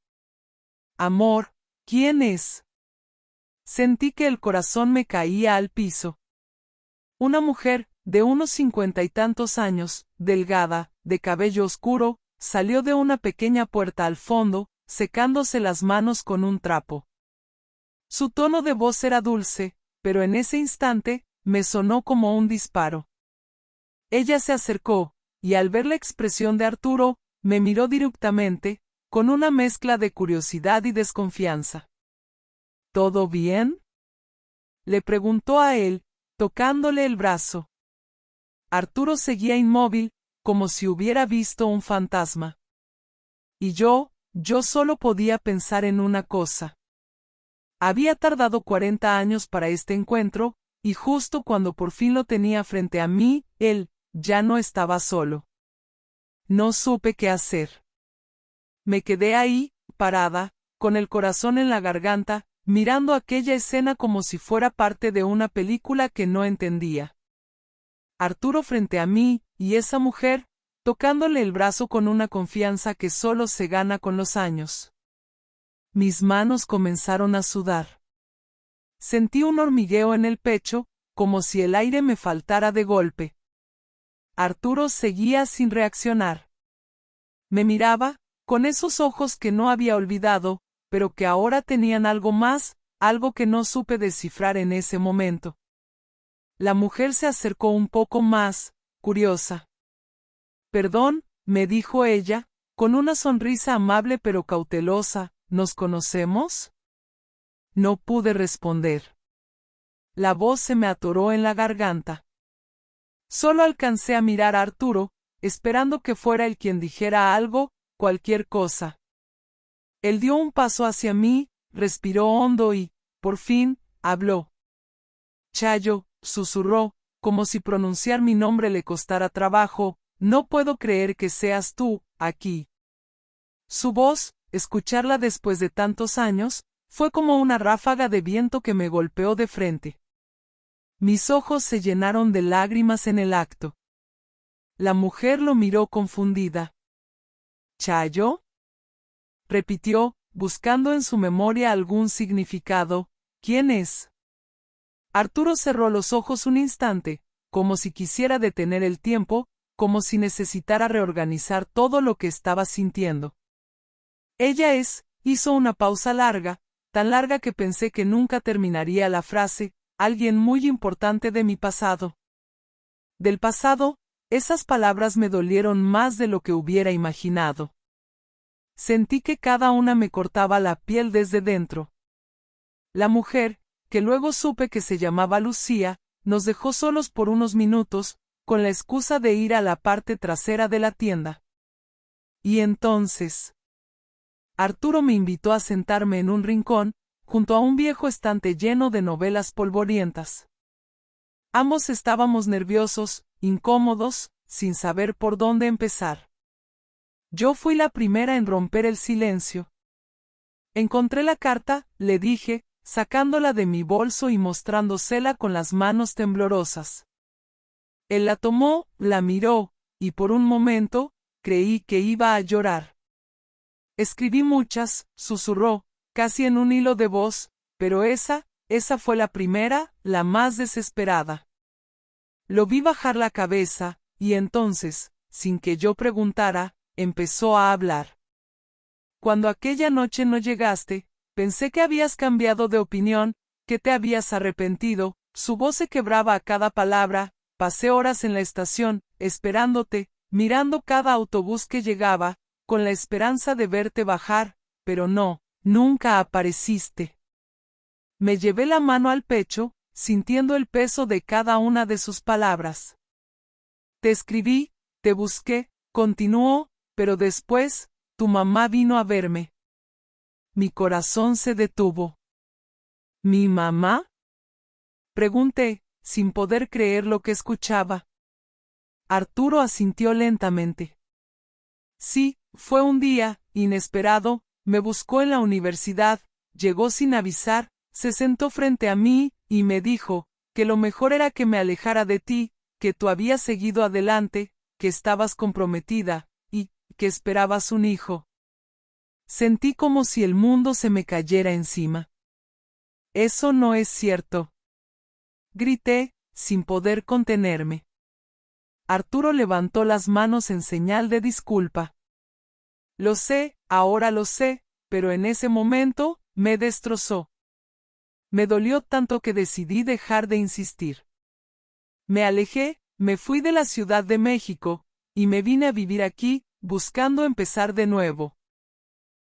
[SPEAKER 1] Amor, ¿quién es? Sentí que el corazón me caía al piso. Una mujer, de unos 50 y tantos años, delgada, de cabello oscuro, salió de una pequeña puerta al fondo, secándose las manos con un trapo. Su tono de voz era dulce, pero en ese instante, me sonó como un disparo. Ella se acercó, y al ver la expresión de Arturo, me miró directamente, con una mezcla de curiosidad y desconfianza. ¿Todo bien?, le preguntó a él, tocándole el brazo. Arturo seguía inmóvil, como si hubiera visto un fantasma. Y yo solo podía pensar en una cosa. Había tardado 40 años para este encuentro, y justo cuando por fin lo tenía frente a mí, él ya no estaba solo. No supe qué hacer. Me quedé ahí, parada, con el corazón en la garganta, mirando aquella escena como si fuera parte de una película que no entendía. Arturo frente a mí, y esa mujer, tocándole el brazo con una confianza que solo se gana con los años. Mis manos comenzaron a sudar. Sentí un hormigueo en el pecho, como si el aire me faltara de golpe. Arturo seguía sin reaccionar. Me miraba, con esos ojos que no había olvidado, pero que ahora tenían algo más, algo que no supe descifrar en ese momento. La mujer se acercó un poco más, curiosa. Perdón, me dijo ella, con una sonrisa amable pero cautelosa, ¿nos conocemos? No pude responder. La voz se me atoró en la garganta. Solo alcancé a mirar a Arturo, esperando que fuera él quien dijera algo, cualquier cosa. Él dio un paso hacia mí, respiró hondo y, por fin, habló. Chayo, susurró, como si pronunciar mi nombre le costara trabajo, no puedo creer que seas tú, aquí. Su voz, escucharla después de tantos años, fue como una ráfaga de viento que me golpeó de frente. Mis ojos se llenaron de lágrimas en el acto. La mujer lo miró confundida. ¿Chayo? Repitió, buscando en su memoria algún significado. ¿Quién es? Arturo cerró los ojos un instante, como si quisiera detener el tiempo, como si necesitara reorganizar todo lo que estaba sintiendo. Ella es, hizo una pausa larga, tan larga que pensé que nunca terminaría la frase, alguien muy importante de mi pasado. Del pasado, esas palabras me dolieron más de lo que hubiera imaginado. Sentí que cada una me cortaba la piel desde dentro. La mujer, que luego supe que se llamaba Lucía, nos dejó solos por unos minutos, con la excusa de ir a la parte trasera de la tienda. Y entonces, Arturo me invitó a sentarme en un rincón, junto a un viejo estante lleno de novelas polvorientas. Ambos estábamos nerviosos, incómodos, sin saber por dónde empezar. Yo fui la primera en romper el silencio. Encontré la carta, le dije, sacándola de mi bolso y mostrándosela con las manos temblorosas. Él la tomó, la miró, y por un momento, creí que iba a llorar. Escribí muchas, susurró, casi en un hilo de voz, pero esa fue la primera, la más desesperada. Lo vi bajar la cabeza, y entonces, sin que yo preguntara, empezó a hablar. Cuando aquella noche no llegaste, pensé que habías cambiado de opinión, que te habías arrepentido. Su voz se quebraba a cada palabra. Pasé horas en la estación, esperándote, mirando cada autobús que llegaba, con la esperanza de verte bajar, pero no, nunca apareciste. Me llevé la mano al pecho, sintiendo el peso de cada una de sus palabras. Te escribí, te busqué, continuó, pero después, tu mamá vino a verme. Mi corazón se detuvo. ¿Mi mamá? Pregunté, sin poder creer lo que escuchaba. Arturo asintió lentamente. Sí, fue un día, inesperado, me buscó en la universidad, llegó sin avisar, se sentó frente a mí, y me dijo, que lo mejor era que me alejara de ti, que tú habías seguido adelante, que estabas comprometida, y que esperabas un hijo. Sentí como si el mundo se me cayera encima. Eso no es cierto. Grité, sin poder contenerme. Arturo levantó las manos en señal de disculpa. Lo sé, ahora lo sé, pero en ese momento, me destrozó. Me dolió tanto que decidí dejar de insistir. Me alejé, me fui de la Ciudad de México, y me vine a vivir aquí, buscando empezar de nuevo.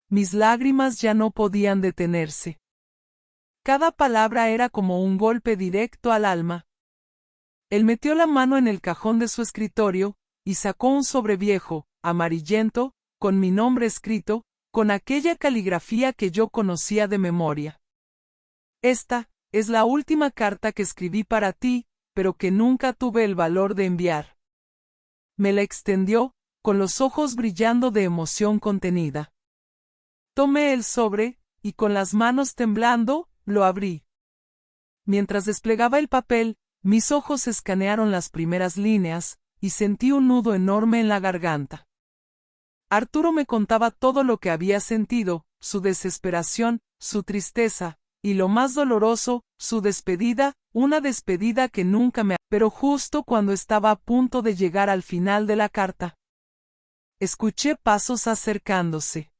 [SPEAKER 1] Mis lágrimas ya no podían detenerse. Cada palabra era como un golpe directo al alma. Él metió la mano en el cajón de su escritorio, y sacó un sobre viejo, amarillento, con mi nombre escrito, con aquella caligrafía que yo conocía de memoria. Esta es la última carta que escribí para ti, pero que nunca tuve el valor de enviar. Me la extendió, con los ojos brillando de emoción contenida. Tomé el sobre, y con las manos temblando, lo abrí. Mientras desplegaba el papel, mis ojos escanearon las primeras líneas, y sentí un nudo enorme en la garganta. Arturo me contaba todo lo que había sentido, su desesperación, su tristeza, y lo más doloroso, su despedida, una despedida que nunca me... Pero justo cuando estaba a punto de llegar al final de la carta, escuché pasos acercándose.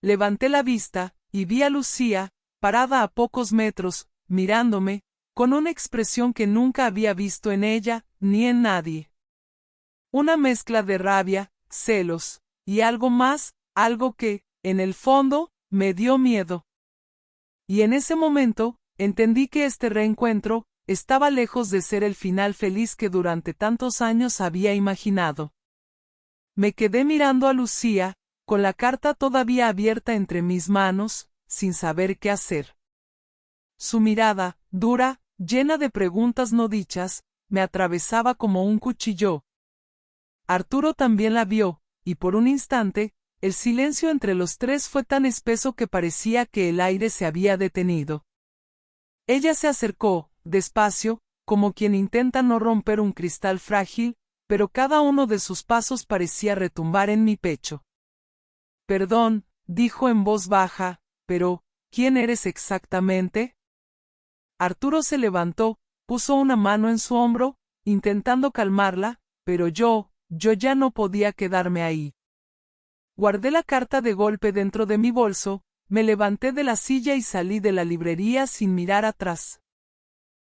[SPEAKER 1] Levanté la vista, y vi a Lucía, parada a pocos metros, mirándome, con una expresión que nunca había visto en ella, ni en nadie. Una mezcla de rabia, celos, y algo más, algo que, en el fondo, me dio miedo. Y en ese momento, entendí que este reencuentro estaba lejos de ser el final feliz que durante tantos años había imaginado. Me quedé mirando a Lucía, con la carta todavía abierta entre mis manos, sin saber qué hacer. Su mirada, dura, llena de preguntas no dichas, me atravesaba como un cuchillo. Arturo también la vio, y por un instante, el silencio entre los tres fue tan espeso que parecía que el aire se había detenido. Ella se acercó, despacio, como quien intenta no romper un cristal frágil, pero cada uno de sus pasos parecía retumbar en mi pecho. Perdón, dijo en voz baja, pero, ¿quién eres exactamente? Arturo se levantó, puso una mano en su hombro, intentando calmarla, pero yo ya no podía quedarme ahí. Guardé la carta de golpe dentro de mi bolso, me levanté de la silla y salí de la librería sin mirar atrás.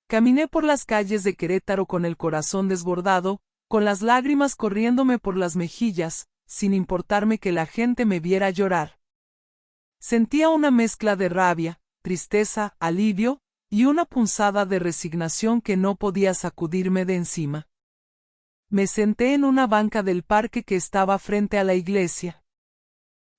[SPEAKER 1] Caminé por las calles de Querétaro con el corazón desbordado, con las lágrimas corriéndome por las mejillas, sin importarme que la gente me viera llorar. Sentía una mezcla de rabia, tristeza, alivio, y una punzada de resignación que no podía sacudirme de encima. Me senté en una banca del parque que estaba frente a la iglesia.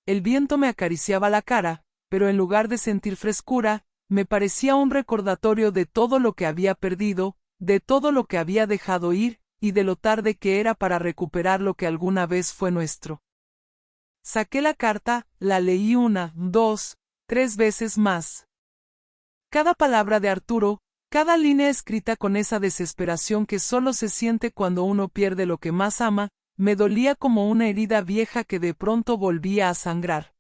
[SPEAKER 1] El viento me acariciaba la cara, pero en lugar de sentir frescura, me parecía un recordatorio de todo lo que había perdido, de todo lo que había dejado ir, y de lo tarde que era para recuperar lo que alguna vez fue nuestro. Saqué la carta, la leí 1, 2, 3 veces más. Cada palabra de Arturo, cada línea escrita con esa desesperación que solo se siente cuando uno pierde lo que más ama, me dolía como una herida vieja que de pronto volvía a sangrar.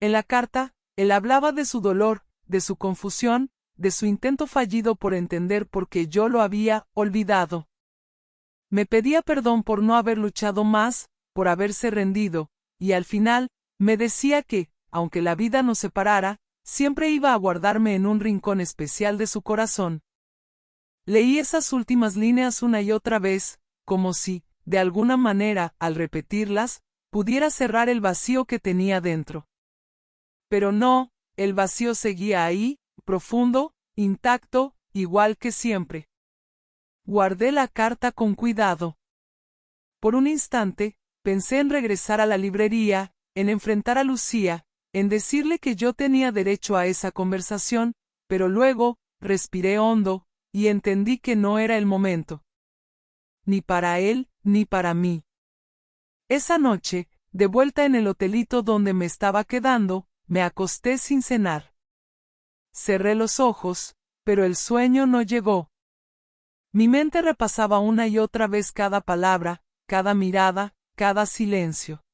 [SPEAKER 1] En la carta, él hablaba de su dolor, de su confusión, de su intento fallido por entender por qué yo lo había olvidado. Me pedía perdón por no haber luchado más, por haberse rendido, y al final, me decía que, aunque la vida nos separara, siempre iba a guardarme en un rincón especial de su corazón. Leí esas últimas líneas una y otra vez, como si, de alguna manera, al repetirlas, pudiera cerrar el vacío que tenía dentro. Pero no, el vacío seguía ahí, profundo, intacto, igual que siempre. Guardé la carta con cuidado. Por un instante, pensé en regresar a la librería, en enfrentar a Lucía, en decirle que yo tenía derecho a esa conversación, pero luego, respiré hondo, y entendí que no era el momento. Ni para él, ni para mí. Esa noche, de vuelta en el hotelito donde me estaba quedando, me acosté sin cenar. Cerré los ojos, pero el sueño no llegó. Mi mente repasaba una y otra vez cada palabra, cada mirada, cada silencio.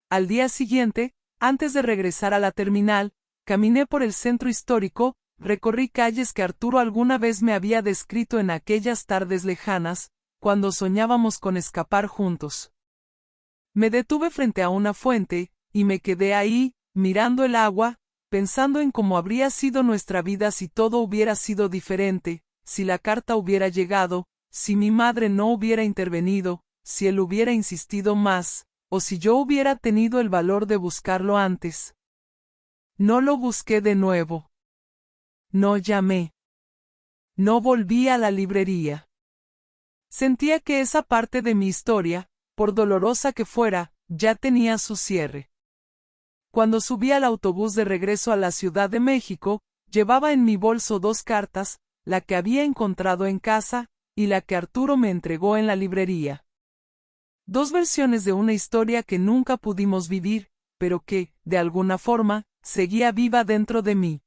[SPEAKER 1] Al día siguiente, antes de regresar a la terminal, caminé por el centro histórico, recorrí calles que Arturo alguna vez me había descrito en aquellas tardes lejanas, cuando soñábamos con escapar juntos. Me detuve frente a una fuente, y me quedé ahí, mirando el agua, pensando en cómo habría sido nuestra vida si todo hubiera sido diferente, si la carta hubiera llegado, si mi madre no hubiera intervenido, si él hubiera insistido más, o si yo hubiera tenido el valor de buscarlo antes. No lo busqué de nuevo. No llamé. No volví a la librería. Sentía que esa parte de mi historia, por dolorosa que fuera, ya tenía su cierre. Cuando subí al autobús de regreso a la Ciudad de México, llevaba en mi bolso 2 cartas, la que había encontrado en casa, y la que Arturo me entregó en la librería. 2 versiones de una historia que nunca pudimos vivir, pero que, de alguna forma, seguía viva dentro de mí.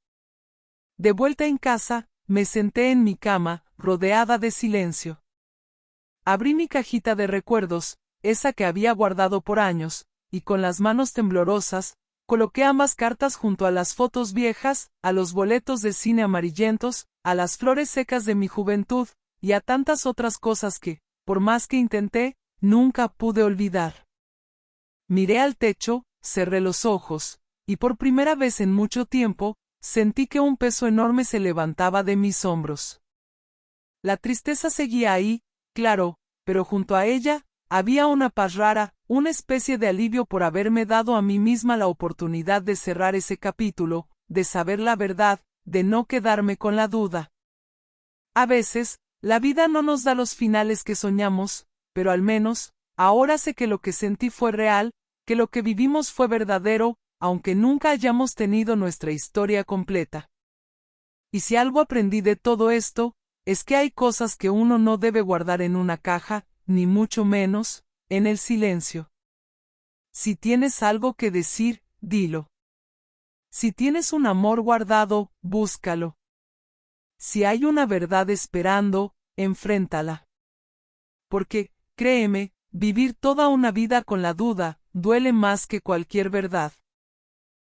[SPEAKER 1] De vuelta en casa, me senté en mi cama, rodeada de silencio. Abrí mi cajita de recuerdos, esa que había guardado por años, y con las manos temblorosas, coloqué ambas cartas junto a las fotos viejas, a los boletos de cine amarillentos, a las flores secas de mi juventud, y a tantas otras cosas que, por más que intenté, nunca pude olvidar. Miré al techo, cerré los ojos, y por primera vez en mucho tiempo, sentí que un peso enorme se levantaba de mis hombros. La tristeza seguía ahí, claro, pero junto a ella, había una paz rara, una especie de alivio por haberme dado a mí misma la oportunidad de cerrar ese capítulo, de saber la verdad, de no quedarme con la duda. A veces, la vida no nos da los finales que soñamos, pero al menos, ahora sé que lo que sentí fue real, que lo que vivimos fue verdadero, aunque nunca hayamos tenido nuestra historia completa. Y si algo aprendí de todo esto, es que hay cosas que uno no debe guardar en una caja, ni mucho menos, en el silencio. Si tienes algo que decir, dilo. Si tienes un amor guardado, búscalo. Si hay una verdad esperando, enfréntala. Porque, créeme, vivir toda una vida con la duda, duele más que cualquier verdad.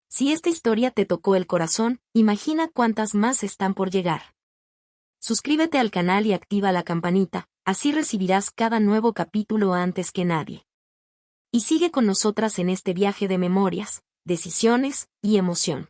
[SPEAKER 2] Si esta historia te tocó el corazón, imagina cuántas más están por llegar. Suscríbete al canal y activa la campanita, así recibirás cada nuevo capítulo antes que nadie. Y sigue con nosotras en este viaje de memorias, decisiones y emoción.